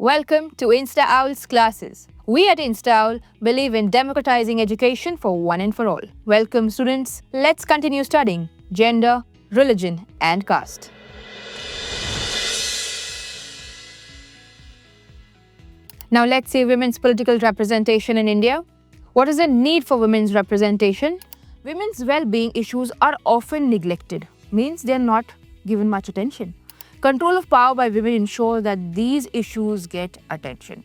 Welcome to InstaOwl's classes. We at InstaOwl believe in democratizing education for one and for all. Welcome students. Let's continue studying gender, religion and caste. Now let's see women's political representation in India. What is the need for women's representation? Women's well-being issues are often neglected, means they are not given much attention. Control of power by women ensures that these issues get attention.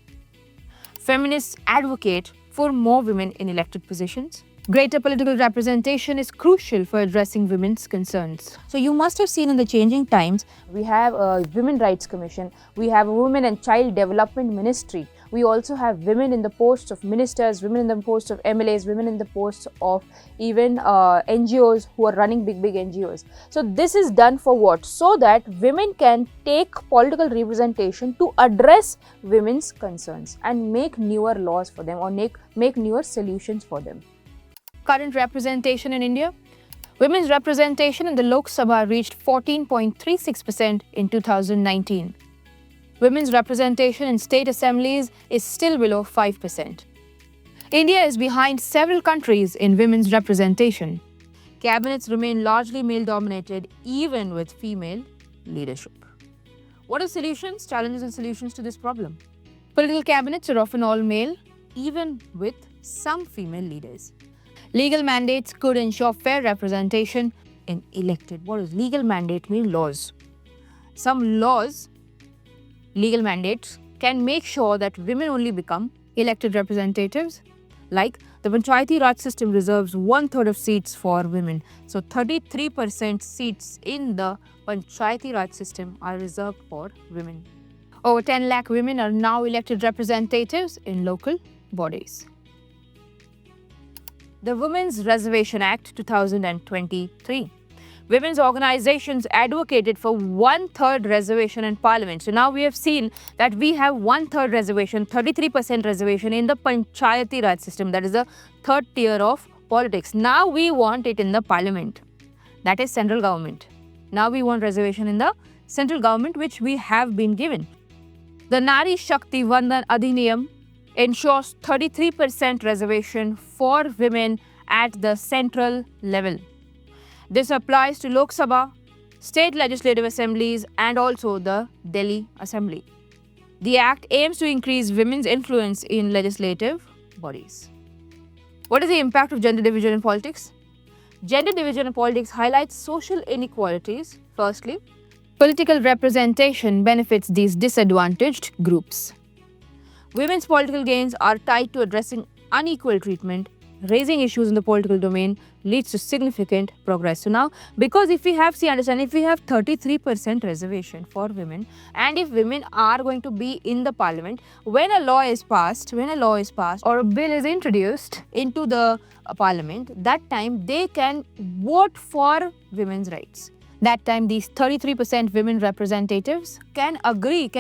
Feminists advocate for more women in elected positions. Greater political representation is crucial for addressing women's concerns. So you must have seen in the changing times, we have a Women Rights Commission, we have a Women and Child Development Ministry. We also have women in the posts of ministers, women in the posts of MLAs, women in the posts of even NGOs who are running big NGOs. So this is done for what? So that women can take political representation to address women's concerns and make newer laws for them or make newer solutions for them. Current representation in India. Women's representation in the Lok Sabha reached 14.36% in 2019. Women's representation in state assemblies is still below 5%. India is behind several countries in women's representation. Cabinets remain largely male-dominated even with female leadership. What are solutions, challenges and solutions to this problem? Political cabinets are often all male, even with some female leaders. Legal mandates could ensure fair representation in elected. What does legal mandate mean? Laws. Some laws, legal mandates, can make sure that women only become elected representatives. Like the Panchayati Raj system reserves 1/3 of seats for women. So 33% seats in the Panchayati Raj system are reserved for women. Over 10 lakh women are now elected representatives in local bodies. The Women's Reservation Act 2023. Women's organizations advocated for 1/3 reservation in parliament. So now we have seen that we have 1/3 reservation, 33% reservation in the Panchayati Raj system. That is the third tier of politics. Now we want it in the parliament. That is central government. Now we want reservation in the central government, which we have been given. The Nari Shakti Vandan Adhiniyam ensures 33% reservation for women at the central level. This applies to Lok Sabha, state legislative assemblies and also the Delhi Assembly. The Act aims to increase women's influence in legislative bodies. What is the impact of gender division in politics? Gender division in politics highlights social inequalities. Firstly, political representation benefits these disadvantaged groups. Women's political gains are tied to addressing unequal treatment. Raising issues in the political domain leads to significant progress. So now, because if we have 33% reservation for women, and if women are going to be in the parliament, when a law is passed or a bill is introduced into the parliament, that time they can vote for women's rights. That time these 33% women representatives can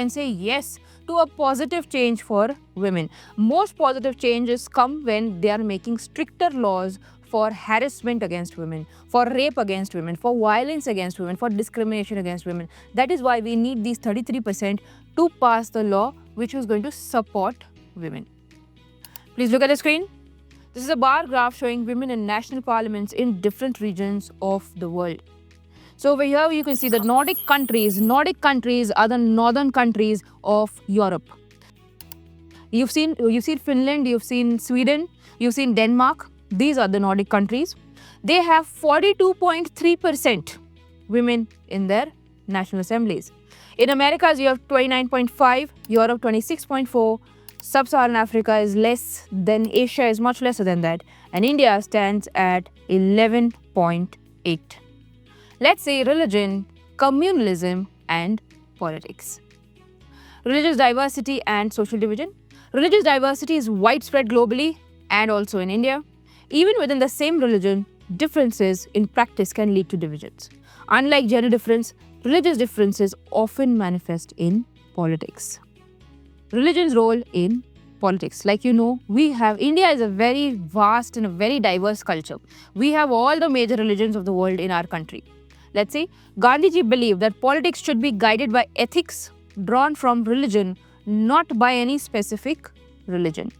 say yes to a positive change for women. Most positive changes come when they are making stricter laws for harassment against women, for rape against women, for violence against women, for discrimination against women. That is why we need these 33% to pass the law which is going to support women. Please look at the screen. This is a bar graph showing women in national parliaments in different regions of the world. So over here you can see the Nordic countries are the northern countries of Europe. You've seen Finland, you've seen Sweden, you've seen Denmark. These are the Nordic countries. They have 42.3% women in their national assemblies. In Americas you have 29.5, Europe 26.4, Sub-Saharan Africa is less than, Asia is much lesser than that, and India stands at 11.8. Let's say religion, communalism and politics. Religious diversity and social division. Religious diversity is widespread globally and also in India. Even within the same religion, differences in practice can lead to divisions. Unlike gender difference, religious differences often manifest in politics. Religion's role in politics. Like you know, India is a very vast and a very diverse culture. We have all the major religions of the world in our country. Let's say, Gandhiji believed that politics should be guided by ethics drawn from religion not by any specific religion.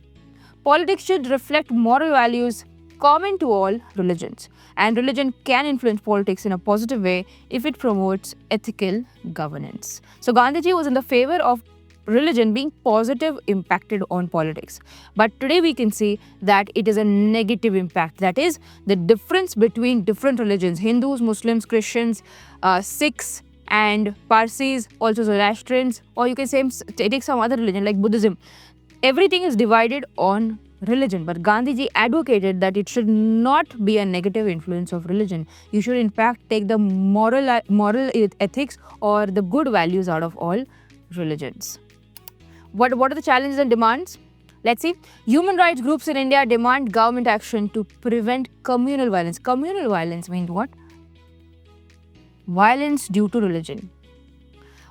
Politics should reflect moral values common to all religions, and religion can influence politics in a positive way if it promotes ethical governance. So Gandhiji was in the favor of religion being positive impacted on politics. But today we can see that it is a negative impact. That is the difference between different religions, Hindus, Muslims, Christians, Sikhs and Parsis, also Zoroastrians, or you can say take some other religion like Buddhism. Everything is divided on religion, but Gandhiji advocated that it should not be a negative influence of religion. You should in fact take the moral ethics or the good values out of all religions. What are the challenges and demands? Let's see. Human rights groups in India demand government action to prevent communal violence. Communal violence means what? Violence due to religion.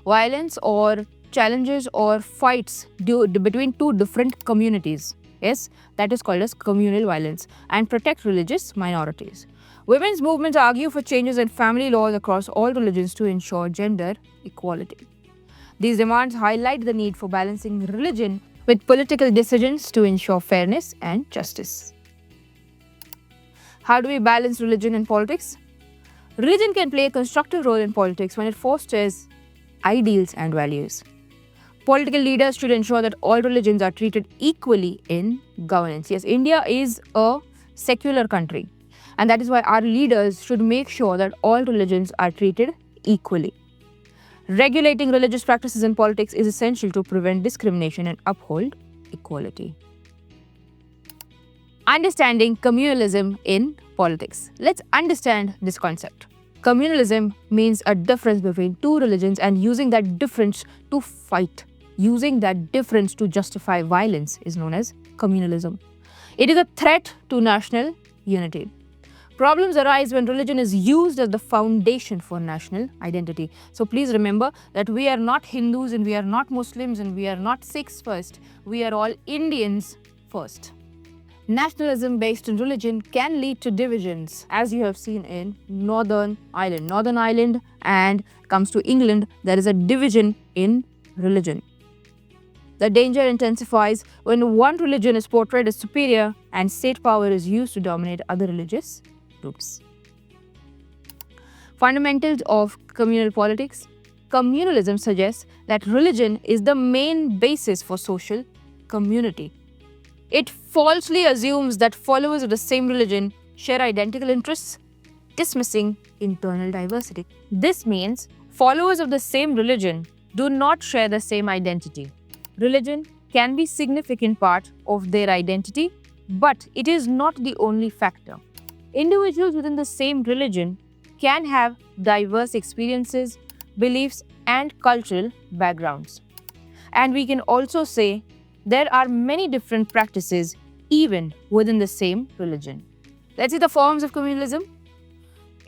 Violence or challenges or fights between two different communities. Yes, that is called as communal violence, and protect religious minorities. Women's movements argue for changes in family laws across all religions to ensure gender equality. These demands highlight the need for balancing religion with political decisions to ensure fairness and justice. How do we balance religion and politics? Religion can play a constructive role in politics when it fosters ideals and values. Political leaders should ensure that all religions are treated equally in governance. Yes, India is a secular country, and that is why our leaders should make sure that all religions are treated equally. Regulating religious practices in politics is essential to prevent discrimination and uphold equality. Understanding communalism in politics. Let's understand this concept. Communalism means a difference between two religions and using that difference to fight. Using that difference to justify violence is known as communalism. It is a threat to national unity. Problems arise when religion is used as the foundation for national identity. So please remember that we are not Hindus and we are not Muslims and we are not Sikhs first. We are all Indians first. Nationalism based on religion can lead to divisions, as you have seen in Northern Ireland. Northern Ireland and comes to England, there is a division in religion. The danger intensifies when one religion is portrayed as superior and state power is used to dominate other religious groups. Fundamentals of communal politics. Communalism suggests that religion is the main basis for social community. It falsely assumes that followers of the same religion share identical interests, dismissing internal diversity. This means followers of the same religion do not share the same identity. Religion can be a significant part of their identity, but it is not the only factor. Individuals within the same religion can have diverse experiences, beliefs, and cultural backgrounds. And we can also say there are many different practices even within the same religion. Let's see the forms of communalism.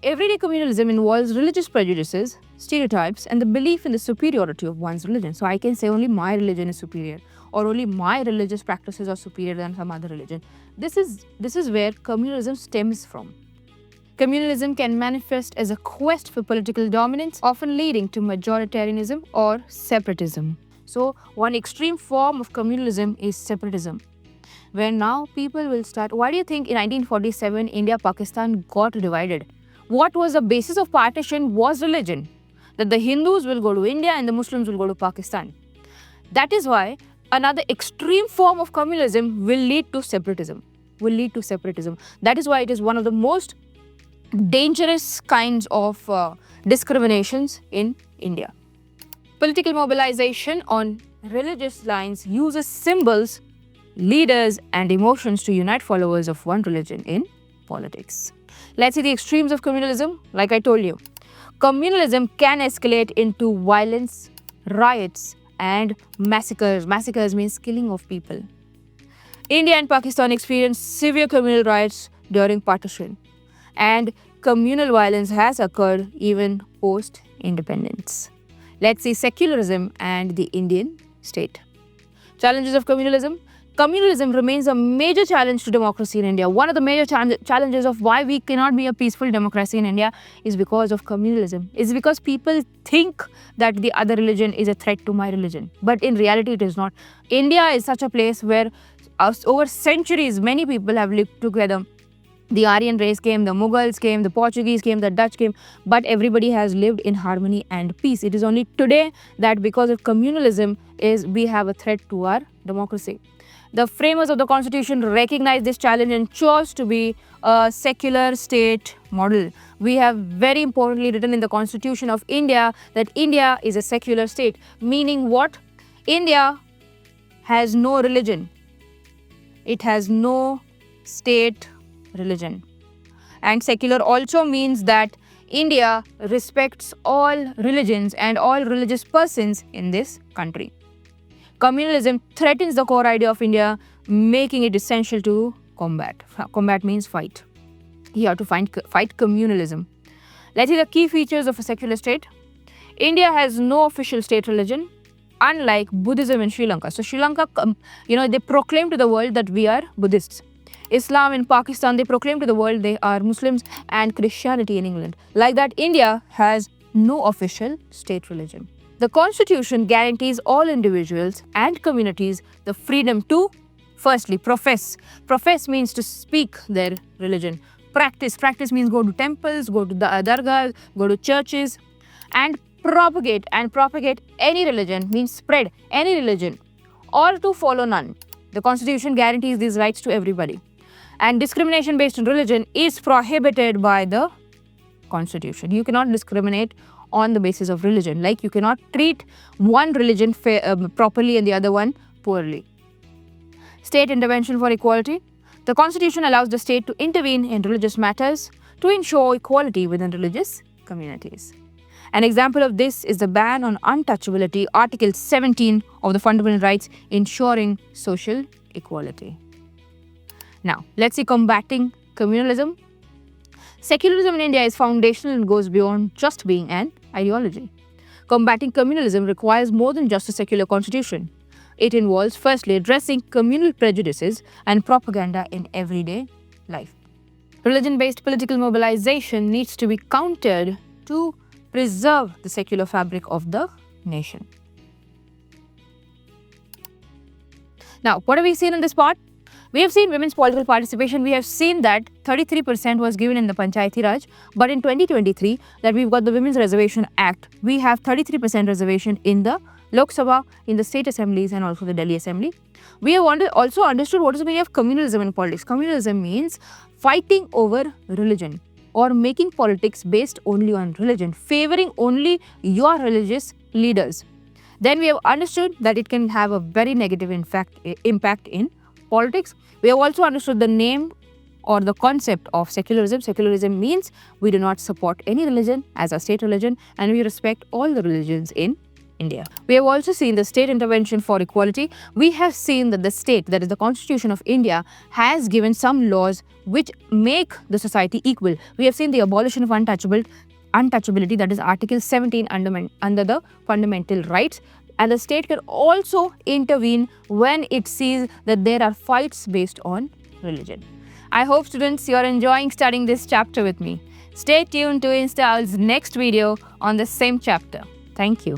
Everyday communalism involves religious prejudices, stereotypes, and the belief in the superiority of one's religion. So I can say only my religion is superior, or only my religious practices are superior than some other religion. This is where communalism stems from. Communalism can manifest as a quest for political dominance, often leading to majoritarianism or separatism. So one extreme form of communalism is separatism, where now people will start. Why do you think in 1947 India-Pakistan got divided? What was the basis of partition was religion, that the Hindus will go to India and the Muslims will go to Pakistan. That is why another extreme form of communalism will lead to separatism. That is why it is one of the most dangerous kinds of discriminations in India. Political mobilization on religious lines uses symbols, leaders, and emotions to unite followers of one religion in politics. Let's see the extremes of communalism. Like I told you, communalism can escalate into violence, riots, and massacres. Massacres means killing of people. India and Pakistan experienced severe communal riots during partition, and communal violence has occurred even post-independence. Let's see secularism and the Indian state. Challenges of communalism. Communalism remains a major challenge to democracy in India. One of the major challenges of why we cannot be a peaceful democracy in India is because of communalism. It's because people think that the other religion is a threat to my religion. But in reality, it is not. India is such a place where over centuries, many people have lived together. The Aryan race came, the Mughals came, the Portuguese came, the Dutch came, but everybody has lived in harmony and peace. It is only today that because of communalism we have a threat to our democracy. The framers of the constitution recognized this challenge and chose to be a secular state model. We have very importantly written in the constitution of India that India is a secular state, meaning what? India has no religion. It has no state religion. And secular also means that India respects all religions and all religious persons in this country. Communalism threatens the core idea of India, making it essential to combat. Combat means fight. You have to fight communalism. Let's see the key features of a secular state. India has no official state religion, unlike Buddhism in Sri Lanka. So Sri Lanka, they proclaim to the world that we are Buddhists. Islam in Pakistan, they proclaim to the world they are Muslims, and Christianity in England. Like that, India has no official state religion. The Constitution guarantees all individuals and communities the freedom to, firstly, profess. Profess means to speak their religion. Practice. Practice means go to temples, go to the dargahs, go to churches. And propagate. And propagate any religion means spread any religion or to follow none. The Constitution guarantees these rights to everybody. And discrimination based on religion is prohibited by the Constitution. You cannot discriminate on the basis of religion. Like you cannot treat one religion properly and the other one poorly. State intervention for equality. The Constitution allows the state to intervene in religious matters to ensure equality within religious communities. An example of this is the ban on untouchability, Article 17 of the Fundamental Rights, ensuring social equality. Now, let's see combating communalism. Secularism in India is foundational and goes beyond just being an ideology. Combating communalism requires more than just a secular constitution. It involves, firstly, addressing communal prejudices and propaganda in everyday life. Religion-based political mobilization needs to be countered to preserve the secular fabric of the nation. Now, what have we seen in this part? We have seen women's political participation. We have seen that 33% was given in the Panchayati Raj, but in 2023 that we've got the Women's Reservation Act, we have 33% reservation in the Lok Sabha, in the state assemblies and also the Delhi Assembly. We have also understood what is the meaning of communalism in politics. Communalism means fighting over religion or making politics based only on religion, favoring only your religious leaders. Then we have understood that it can have a very negative impact in politics. We have also understood the name or the concept of secularism. Secularism means we do not support any religion as a state religion and we respect all the religions in India. We have also seen the state intervention for equality. We have seen that the state, that is the Constitution of India, has given some laws which make the society equal. We have seen the abolition of untouchability, that is Article 17 under the fundamental rights. And the state can also intervene when it sees that there are fights based on religion. I hope students you are enjoying studying this chapter with me. Stay tuned to InstaOwl's next video on the same chapter. Thank you.